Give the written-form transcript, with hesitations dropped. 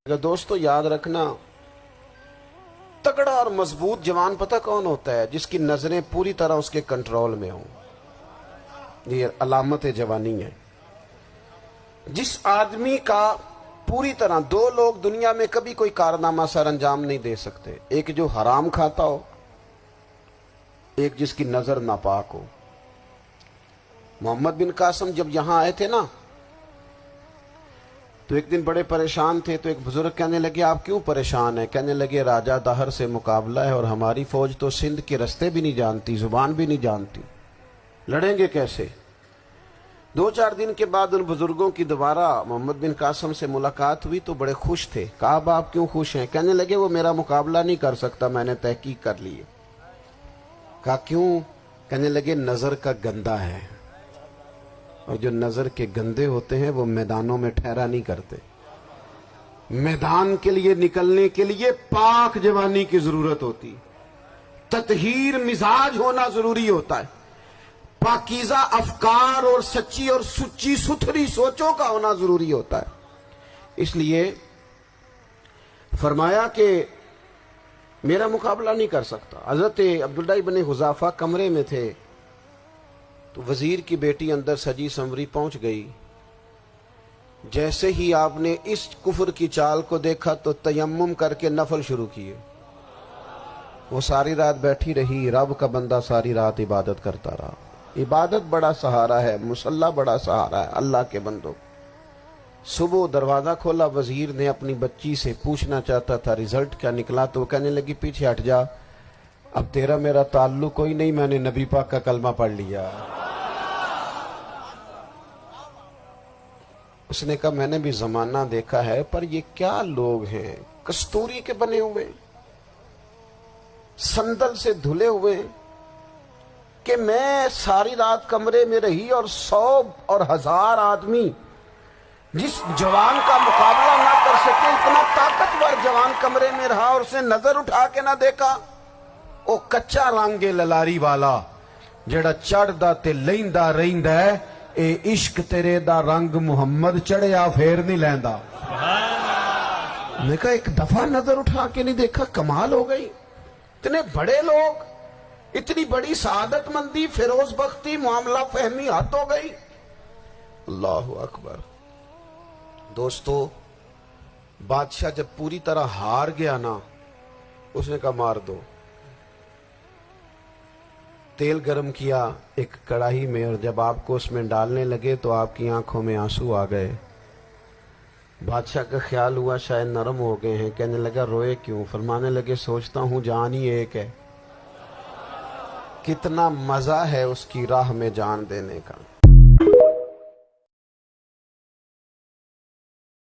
दोस्तों याद रखना, तगड़ा और मजबूत जवान पता कौन होता है? जिसकी नजरें पूरी तरह उसके कंट्रोल में हों। ये अलामत जवानी है। जिस आदमी का पूरी तरह, दो लोग दुनिया में कभी कोई कारनामा सर अंजाम नहीं दे सकते, एक जो हराम खाता हो, एक जिसकी नजर नापाक हो। मोहम्मद बिन कासिम जब यहां आए थे ना, तो एक दिन बड़े परेशान थे। तो एक बुजुर्ग कहने लगे, आप क्यों परेशान हैं? कहने लगे, राजा दहर से मुकाबला है और हमारी फौज तो सिंध के रास्ते भी नहीं जानती, जुबान भी नहीं जानती, लड़ेंगे कैसे? 2-4 दिन के बाद उन बुजुर्गों की दोबारा मोहम्मद बिन कासिम से मुलाकात हुई तो बड़े खुश थे। कहा, अब आप क्यों खुश हैं? कहने लगे, वो मेरा मुकाबला नहीं कर सकता, मैंने तहकीक कर ली है। कहा, क्यों? कहने लगे, नजर का गंदा है, और जो नजर के गंदे होते हैं वो मैदानों में ठहरा नहीं करते। मैदान के लिए निकलने के लिए पाक जवानी की जरूरत होती, ततहीर मिजाज होना जरूरी होता है, पाकीज़ा अफकार और सच्ची और सुच्ची सुथरी सोचों का होना जरूरी होता है। इसलिए फरमाया कि मेरा मुकाबला नहीं कर सकता। हजरत अब्दुल्लाह इब्न हुज़ाफा कमरे में थे, तो वजीर की बेटी अंदर सजी संवरी पहुंच गई। जैसे ही आपने इस कुफर की चाल को देखा तो तयम्मुम करके नफल शुरू किए। वो सारी रात बैठी रही, रब का बंदा सारी रात इबादत करता रहा। इबादत बड़ा सहारा है, मुसल्ला बड़ा सहारा है अल्लाह के बंदों। सुबह दरवाजा खोला, वजीर ने अपनी बच्ची से पूछना चाहता था रिजल्ट क्या निकला, तो वो कहने लगी, पीछे हट जा, अब तेरा मेरा ताल्लुक कोई नहीं, मैंने नबी पाक का कलमा पढ़ लिया। उसने कहा, मैंने भी जमाना देखा है, पर ये क्या लोग हैं, कस्तूरी के बने हुए, संदल से धुले हुए, कि मैं सारी रात कमरे में रही और 100 और 1000 आदमी जिस जवान का मुकाबला ना कर सके, इतना ताकतवर जवान कमरे में रहा और उसने नजर उठा के ना देखा। ओ कच्चा रंग ललारी वाला, जेड़ा चढ़दा ते लैंदा रहिंदा है, ए इश्क तेरे दा रंग मुहम्मद चढ़िया फेर नहीं लैंदा। मैं कहा, एक दफा नजर उठा के नहीं देखा, कमाल हो गई। इतने बड़े लोग, इतनी बड़ी सआदतमंदी, फिरोज बख्ती, मामला फहमी हद हो गई। अल्लाहु अकबर। दोस्तों, बादशाह जब पूरी तरह हार गया ना, उसने कहा, मार दो। तेल गरम किया एक कढ़ाई में, और जब आपको उसमें डालने लगे तो आपकी आंखों में आंसू आ गए। बादशाह का ख्याल हुआ शायद नरम हो गए हैं। कहने लगा, रोए क्यों? फरमाने लगे, सोचता हूं जान ही एक है, कितना मजा है उसकी राह में जान देने का।